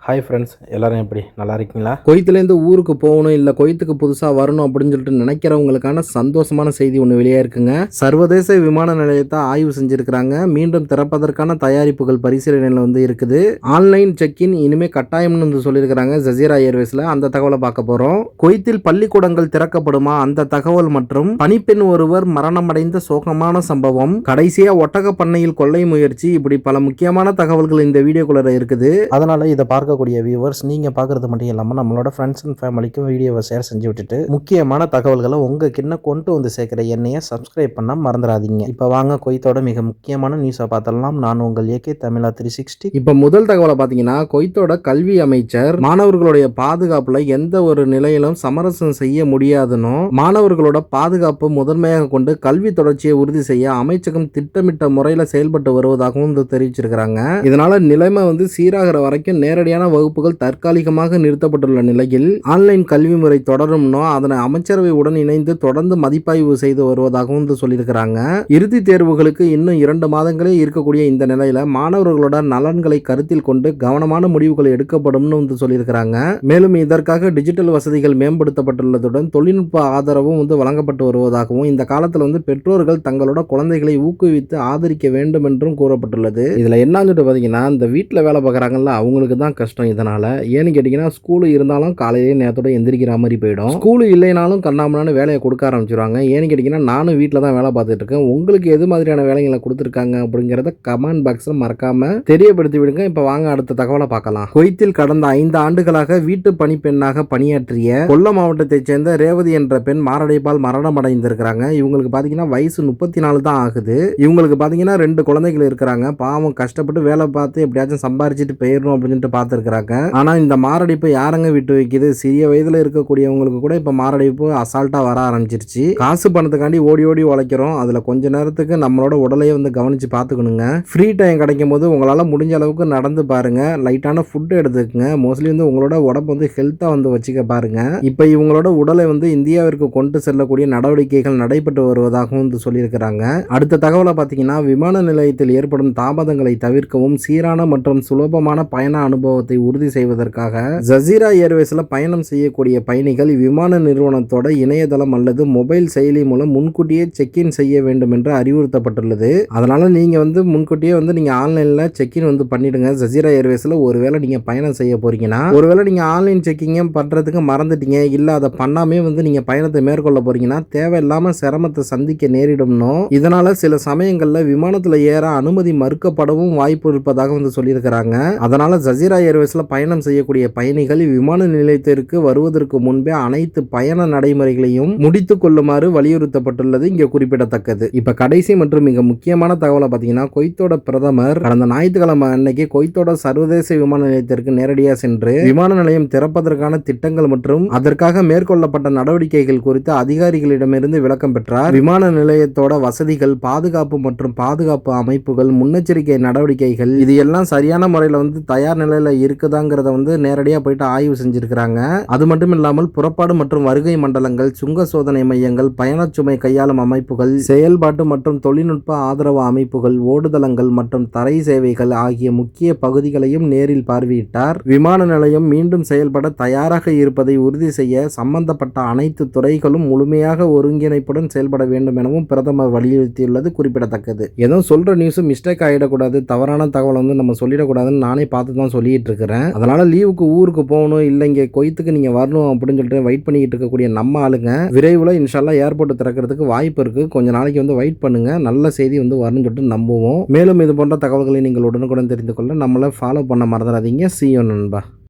Hi friends, எல்லாரும் எப்படி நல்லா இருக்கீங்களா? குவைத்திலேருந்து ஊருக்கு போகணும், இல்லை குவைத்துக்கு புதுசாக வரணும் அப்படின்னு சொல்லிட்டு நினைக்கிறவங்களுக்கான சந்தோஷமான செய்தி ஒன்று வெளியாக இருக்குங்க. சர்வதேச விமான நிலையத்தை ஆய்வு செஞ்சுருக்கிறாங்க. மீண்டும் திறப்பதற்கான தயாரிப்புகள் பரிசீலனையில் வந்து இருக்குது. ஆன்லைன் செக்இன் இனிமேல் கட்டாயம்னு வந்து சொல்லியிருக்கிறாங்க ஜசீரா ஏர்வேஸில். அந்த தகவலை பார்க்க போகிறோம். குவைத்தில் பள்ளிக்கூடங்கள் திறக்கப்படுமா அந்த தகவல் மற்றும் பணிப்பெண் ஒருவர் மரணமடைந்த சோகமான சம்பவம், கடைசியாக ஒட்டக பண்ணையில் கொள்ளை முயற்சி, இப்படி பல முக்கியமான தகவல்கள் இந்த வீடியோக்குள்ள இருக்குது. அதனால இதை பார்க்கக்கூடிய வியூவர்ஸ், நீங்க பார்க்கறது மட்டும் இல்லாம நம்மளோட ஃப்ரெண்ட்ஸ் அண்ட் ஃபேமிலிக்கும் வீடியோவை ஷேர் செஞ்சு விட்டுட்டு முக்கியமான தகவல்களை உங்க கிட்ட கொண்டு வந்து சேர்க்கிற என்னைய சப்ஸ்கிரைப் பண்ண மறந்துடாதீங்க. இப்ப வாங்க குவைத்தோட மிக முக்கியமான நியூஸை பார்த்தலாம். நான் உங்கள் ஏகே தமிழா 360. இப்ப முதல் தகவலை பார்த்தீங்கன்னா, குவைத்தோட கல்வி அமைச்சர் மாணவர்களுடைய பாதுகாப்புல எந்த ஒரு நிலையிலும் சமரசம் செய்ய முடியாதுன்னு, மாணவர்களோட பாதுகாப்பு முதன்மையாக கொண்டு கல்வி தொடர்ச்சியை உறுதி செய்ய அமைச்சகம் திட்டமிட்ட முறையில செயல்பட்டு வருவதாகவும் தெரிவிச்சிருக்கிறாங்க. இதனால நிலைமை சீராகிற வரைக்கும் நேரடியான வகுப்புகள் தற்காலிகமாக நிறுத்தப்பட்டுள்ள நிலையில் ஆன்லைன் கல்வி முறை தொடரும்னோ அதனை அமைச்சரவையுடன் இணைந்து தொடர்ந்து மதிப்பாய்வு செய்து வருவதாகவும் சொல்லியிருக்கிறாங்க. இறுதி தேர்வுகளுக்கு இன்னும் 2 மாதங்களே இருக்கக்கூடிய இந்த நிலையில மாணவர்களோட நலன்களை கருத்தில் கொண்டு கவனமான முடிவுகள் எடுக்கப்படும் சொல்லியிருக்கிறாங்க. மேலும் இதற்காக டிஜிட்டல் வசதிகள் மேம்படுத்தப்பட்டுள்ளதுடன் தொழில்நுட்ப ஆதரவும் வழங்கப்பட்டு வருவதாகவும், இந்த காலத்தில் பெற்றோர்கள் தங்களோட குழந்தைகளை ஊக்குவித்து ஆதரிக்க வேண்டும் என்றும் கூறப்பட்டுள்ளது. இதுல என்னன்னு பாத்தீங்கன்னா, இந்த வீட்டில் வேலை பார்க்குறாங்கல்ல அவங்களுக்கு தான் கஷ்டம். இதனால ஏன்னு கேட்டீங்கன்னா, ஸ்கூலு இருந்தாலும் காலையிலேயே நேரத்தோட எந்திரிக்கிற மாதிரி போயிடும். ஸ்கூலு இல்லைனாலும் கண்ணாமண்ணான்னு வேலையை கொடுக்க ஆரம்பிச்சிருவாங்க. ஏன்னு கேட்டீங்கன்னா, நானும் வீட்டில் தான் வேலை பார்த்துட்டு இருக்கேன். உங்களுக்கு எது மாதிரியான வேலைகளை கொடுத்துருக்காங்க அப்படிங்கிறத கமெண்ட் பாக்ஸில் மறக்காம தெரியப்படுத்தி விடுங்க. இப்போ வாங்க அடுத்த தகவலை பார்க்கலாம். குவைத்தில் கடந்த 5 ஆண்டுகளாக வீட்டு பணிப்பெண்ணாக பணியாற்றிய கொல்லம் மாவட்டத்தைச் சேர்ந்த ரேவதி என்ற பெண் மாரடைப்பால் மரணம் அடைந்திருக்கிறாங்க. இவங்களுக்கு பார்த்தீங்கன்னா வயசு 34 தான் ஆகுது. இவங்களுக்கு பார்த்தீங்கன்னா 2 குழந்தைகள் இருக்கிறாங்க. பாவம் கஷ்டப்பட்டு வேலை பார்த்து எப்படியாச்சும் சம்பாரிச்சிட்டு போயிடணும் அப்படின்னு பார்த்துருக்காங்க. ஆனா இந்த மாரடைப்பு யாரங்க விட்டு வைக்குது? சிறிய வயதுல இருக்கக்கூடியவங்களுக்கு கூட இப்ப மாரடைப்பு அசால்ட்டா வர ஆரம்பிச்சிருச்சு. காசு பணத்துக்காண்டி ஓடி ஓடி உழைக்கிறோம். அதுல கொஞ்ச நேரத்துக்கு நம்மளோட உடலையே கவனிச்சு பார்த்துக்கணுங்க. ஃப்ரீ டைம் கிடைக்கும் போது உங்களால முடிஞ்ச அளவுக்கு நடந்து பாருங்க. லைட்டான ஃபுட் எடுத்துக்கங்க. மோஸ்ட்லி உங்களோட உடம்பு ஹெல்த்தா வச்சுக்க பாருங்க. இப்ப இவங்களோட உடலை இந்தியாவிற்கு கொண்டு செல்லக்கூடிய நடவடிக்கைகள் நடைபெற்று வருவதாகவும் சொல்லியிருக்கிறாங்க. அடுத்த தகவலை பார்த்தீங்கன்னா, விமான நிலையத்தில் ஏற்படும் தாமதங்களை தவிர்க்கவும் சீரான மற்றும் சுலபமான பயண அனுபவத்தை உறுதி செய்வதற்காக ஜசீரா ஏர்வேஸ்ல பயணம் செய்யக்கூடிய பயணிகள் விமான நிறுவனத்தோட இணையதளம் அல்லது மொபைல் செயலி மூலம் முன்கூட்டியே செக்இன் செய்ய வேண்டும் என்று அறிவுறுத்தப்பட்டுள்ளது. அதனால நீங்க முன்கூட்டியே நீங்க ஆன்லைன்ல செக்இன் பண்ணிடுங்க. ஜசீரா ஏர்வேஸ்ல ஒருவேளை நீங்க பயணம் செய்ய போறீங்கன்னா, ஒருவேளை நீங்க ஆன்லைன் செக்கிங் பண்றதுக்கு மறந்துட்டீங்க, இல்ல அதை பண்ணாமே நீங்க பயணத்தை மேற்கொள்ள போறீங்கன்னா தேவையில்லாம சிரமத்தை சந்திக்க நேரிடும்னோ, இதனால சில சமயங்கள்ல விமானத்துல ஏற அனுமதி மறுக்கப்படவும் வாய்ப்பு இருப்பதாக சொல்லியிருக்கிறாங்க. அதனால ஜசீரா ஏர்வேஸ்ல பயணம் செய்யக்கூடிய பயணிகள் விமான நிலையத்திற்கு வருவதற்கு முன்பே அனைத்து பயண நடைமுறைகளையும் முடித்துக் கொள்ளுமாறு வலியுறுத்தப்பட்டுள்ளது இங்க குறிப்பிடத்தக்கது. இப்ப கடைசி மற்றும் மிக முக்கியமான தகவலை பார்த்தீங்கன்னா, குவைத்தோட பிரதமர் கடந்த ஞாயிற்றுக்கிழமை அன்னைக்கு குவைத்தோட சர்வதேச விமான நிலையத்திற்கு நேரடியாக சென்று விமான நிலையம் திறப்பதற்கான திட்டங்கள் மற்றும் அதற்காக மேற்கொள்ளப்பட்ட நடவடிக்கைகள் குறித்து அதிகாரிகளிடமிருந்து விளக்கம் பெற்றார். விமான நிலையத்தோட வசதிகள், பாதுகாப்பு மற்றும் பாதுகாப்பு அமைப்புகள், முன்னெச்சரிக்கை நடவடிக்கைகள் இது எல்லாம் சரியான முறையில் தயார் நிலையில இருக்குதாங்கிறத நேரடியாக போயிட்டு ஆய்வு செஞ்சிருக்கிறாங்க. அது மட்டும் இல்லாமல் புறப்பாடு மற்றும் வருகை மண்டலங்கள், சுங்க சோதனை மையங்கள், பயணச்சுமை கையாளும் அமைப்புகள், செயல்பாட்டு மற்றும் தொழில்நுட்ப ஆதரவு அமைப்புகள், ஓடுதளங்கள் மற்றும் தரை சேவைகள் ஆகிய முக்கிய பகுதிகளையும் நேரில் பார்வையிட்டார். விமான நிலையம் மீண்டும் செயல்பட தயாராக இருப்பதை உறுதி செய்ய சம்பந்தப்பட்ட அனைத்து துறைகளும் முழுமையாக ஒருங்கிணைப்புடன் செயல்பட வேண்டும் எனவும் பிரதமர் வலியுறுத்தியுள்ளது குறிப்பிடத்தக்கது. ஏதோ சொல்ற நியூஸ் மிஸ்டேக் ஆகிடக்கூடாது, தவறான தகவல் நம்ம சொல்லிடக்கூடாதுன்னு நானே பார்த்து தான் சொல்லிட்டு இருக்கிறேன். அதனால லீவுக்கு ஊருக்கு போகணும், இல்லை இங்கே குவைத்துக்கு நீங்க வரணும் அப்படின்னு சொல்லிட்டு வெயிட் பண்ணிட்டு இருக்கக்கூடிய நம்ம ஆளுங்க விரைவில் இன்ஷால்லா ஏர்போர்ட் திறக்கிறதுக்கு வாய்ப்பு இருக்கு. கொஞ்ச நாளைக்கு வெயிட் பண்ணுங்க. நல்ல செய்தி வரணும்னு சொல்லிட்டு நம்புவோம். மேலும் இது போன்ற தகவல்களை நீங்கள் உடனுக்குடன் தெரிந்து கொள்ள நம்மளை ஃபாலோ பண்ண மறந்துடாதீங்க. See you நண்பா.